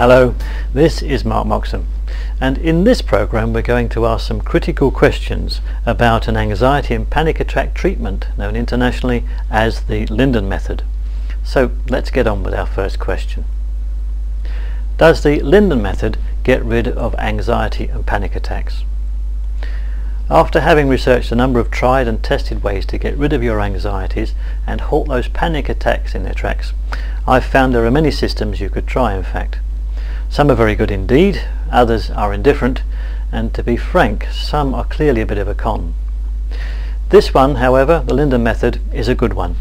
Hello, this is Mark Moxham, and in this program we're going to ask some critical questions about an anxiety and panic attack treatment known internationally as the Linden Method. So let's get on with our first question. Does the Linden Method get rid of anxiety and panic attacks? After having researched a number of tried and tested ways to get rid of your anxieties and halt those panic attacks in their tracks, I've found there are many systems you could try, in fact. Some are very good indeed, others are indifferent, and to be frank, some are clearly a bit of a con. This one, however, the Linden Method, is a good one,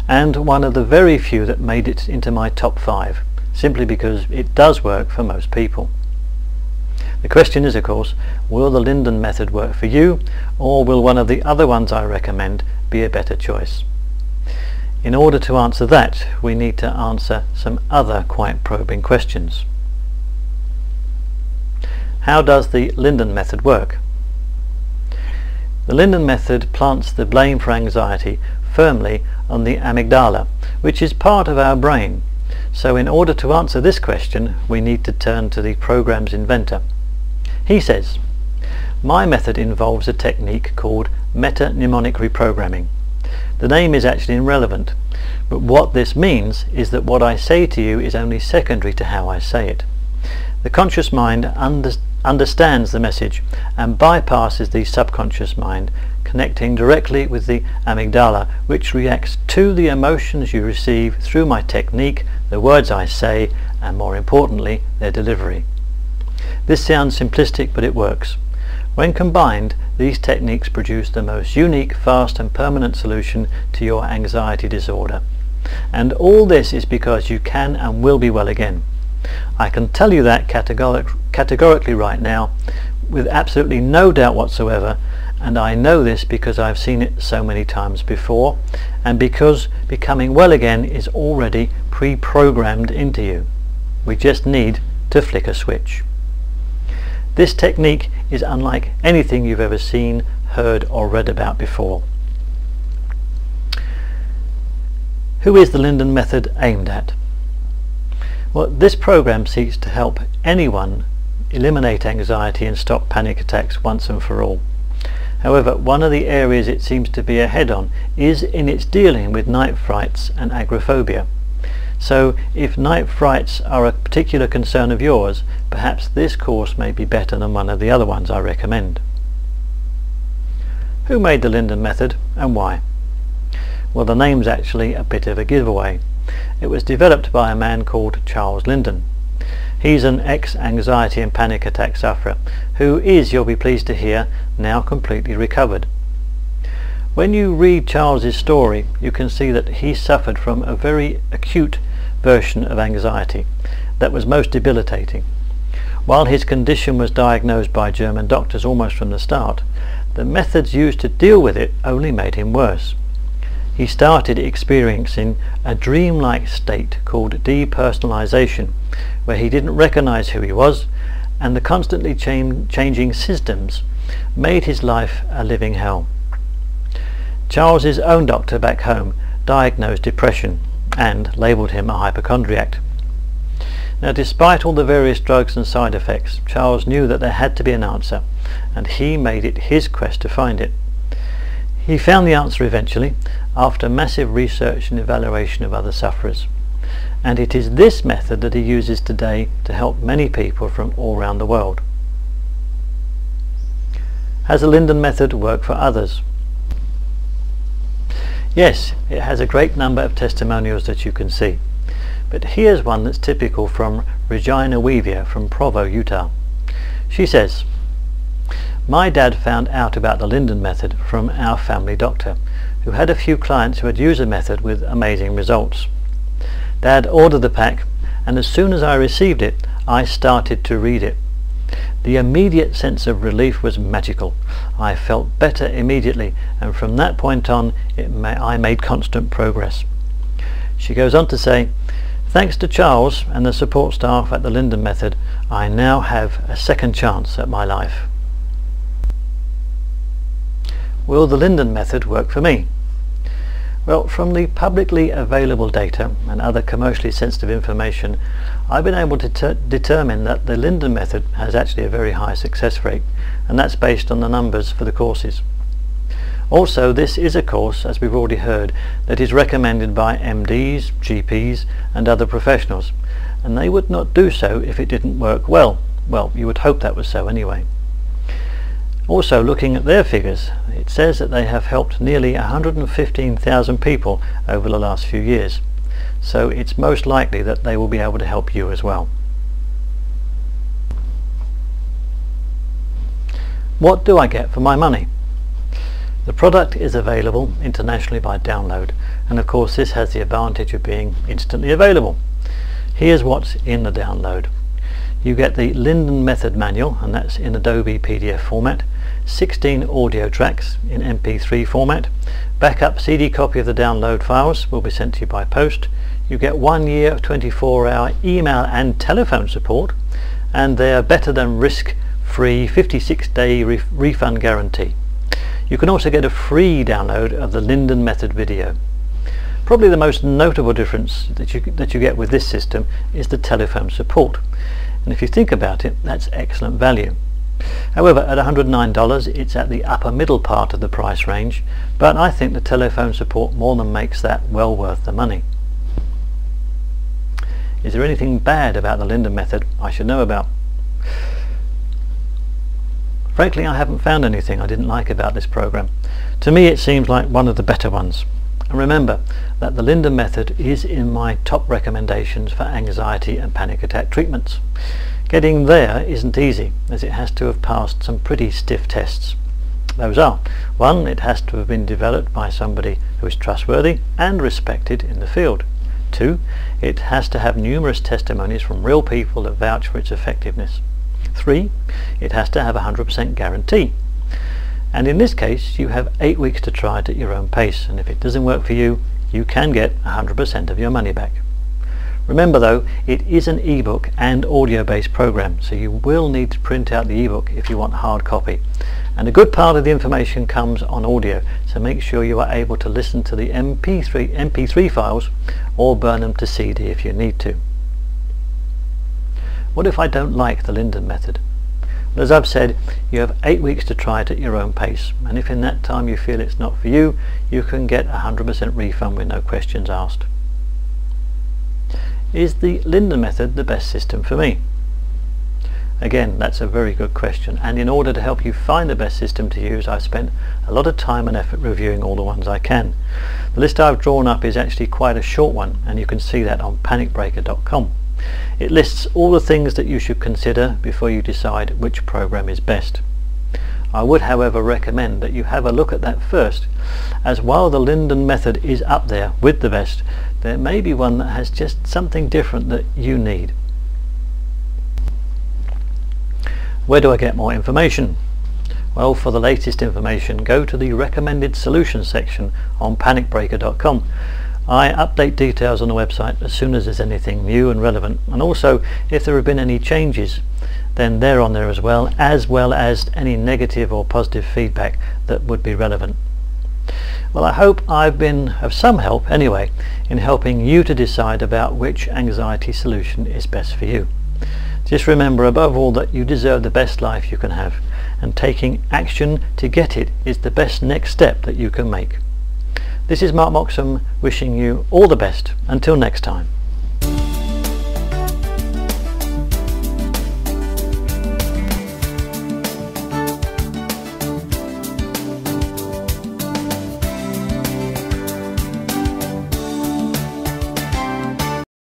and one of the very few that made it into my top 5, simply because it does work for most people. The question is, of course, will the Linden Method work for you, or will one of the other ones I recommend be a better choice? In order to answer that, we need to answer some other quite probing questions. How does the Linden Method work? The Linden Method plants the blame for anxiety firmly on the amygdala, which is part of our brain. So in order to answer this question, we need to turn to the program's inventor. He says, "My method involves a technique called meta-mnemonic reprogramming. The name is actually irrelevant, but what this means is that what I say to you is only secondary to how I say it. The conscious mind understands the message and bypasses the subconscious mind, connecting directly with the amygdala, which reacts to the emotions you receive through my technique, the words I say, and more importantly, their delivery." This sounds simplistic, but it works. When combined, these techniques produce the most unique, fast and permanent solution to your anxiety disorder. And all this is because you can and will be well again. I can tell you that categorically right now, with absolutely no doubt whatsoever, and I know this because I've seen it so many times before, and because becoming well again is already pre-programmed into you. We just need to flick a switch. This technique is unlike anything you've ever seen, heard or read about before. Who is the Linden Method aimed at? Well, this program seeks to help anyone eliminate anxiety and stop panic attacks once and for all. However, one of the areas it seems to be ahead on is in its dealing with night frights and agoraphobia. So if night frights are a particular concern of yours, perhaps this course may be better than one of the other ones I recommend. Who made the Linden Method and why? Well, the name's actually a bit of a giveaway. It was developed by a man called Charles Linden. He's an ex-anxiety and panic attack sufferer who is, you'll be pleased to hear, now completely recovered. When you read Charles's story, you can see that he suffered from a very acute version of anxiety that was most debilitating. While his condition was diagnosed by German doctors almost from the start, the methods used to deal with it only made him worse. He started experiencing a dreamlike state called depersonalization, where he didn't recognize who he was, and the constantly changing systems made his life a living hell. Charles's own doctor back home diagnosed depression and labelled him a hypochondriac. Now, despite all the various drugs and side effects, Charles knew that there had to be an answer, and he made it his quest to find it. He found the answer eventually, after massive research and evaluation of other sufferers. And it is this method that he uses today to help many people from all around the world. Has the Linden Method worked for others? Yes, it has a great number of testimonials that you can see. But here's one that's typical from Regina Weavier from Provo, Utah. She says, "My dad found out about the Linden Method from our family doctor, who had a few clients who had used the method with amazing results. Dad ordered the pack, and as soon as I received it, I started to read it. The immediate sense of relief was magical. I felt better immediately, and from that point on, I made constant progress." She goes on to say, "Thanks to Charles and the support staff at the Linden Method, I now have a second chance at my life." Will the Linden Method work for me? Well, from the publicly available data and other commercially sensitive information, I've been able to determine that the Linden method has actually a very high success rate, and that's based on the numbers for the courses. Also, this is a course, as we've already heard, that is recommended by MDs, GPs and other professionals, and they would not do so if it didn't work well. Well, you would hope that was so anyway. Also, looking at their figures, it says that they have helped nearly 115,000 people over the last few years, so it's most likely that they will be able to help you as well. What do I get for my money? The product is available internationally by download, and of course this has the advantage of being instantly available. Here's what's in the download. You get the Linden Method manual, and that's in Adobe PDF format, 16 audio tracks in MP3 format, backup CD copy of the download files will be sent to you by post. You get 1 year of 24-hour email and telephone support, and they're better than risk-free 56-day refund guarantee. You can also get a free download of the Linden Method video. Probably the most notable difference that you get with this system is the telephone support. And if you think about it, that's excellent value. However, at $109 it's at the upper middle part of the price range, but I think the telephone support more than makes that well worth the money. Is there anything bad about the Linden method I should know about? Frankly, I haven't found anything I didn't like about this program. To me it seems like one of the better ones. And remember that the Linden method is in my top recommendations for anxiety and panic attack treatments. Getting there isn't easy, as it has to have passed some pretty stiff tests. Those are: 1, it has to have been developed by somebody who is trustworthy and respected in the field. 2, it has to have numerous testimonies from real people that vouch for its effectiveness. 3, it has to have a 100% guarantee. And in this case you have 8 weeks to try it at your own pace, and if it doesn't work for you, you can get 100% of your money back. Remember though, it is an ebook and audio based program, so you will need to print out the ebook if you want hard copy. And a good part of the information comes on audio, so make sure you are able to listen to the MP3 files or burn them to CD if you need to. What if I don't like the Linden method? Well, as I've said, you have 8 weeks to try it at your own pace, and if in that time you feel it's not for you, you can get a 100% refund with no questions asked. Is the Linden method the best system for me? Again, that's a very good question, and in order to help you find the best system to use, I've spent a lot of time and effort reviewing all the ones I can. The list I've drawn up is actually quite a short one, and you can see that on panicbreaker.com. It lists all the things that you should consider before you decide which program is best. I would, however, recommend that you have a look at that first, as while the Linden method is up there with the best, there may be one that has just something different that you need. Where do I get more information? Well, for the latest information, go to the recommended solutions section on panicbreaker.com. I update details on the website as soon as there's anything new and relevant, and also if there have been any changes, then they're on there as well as any negative or positive feedback that would be relevant. Well, I hope I've been of some help anyway in helping you to decide about which anxiety solution is best for you. Just remember above all that you deserve the best life you can have, and taking action to get it is the best next step that you can make. This is Mark Moxham wishing you all the best. Until next time.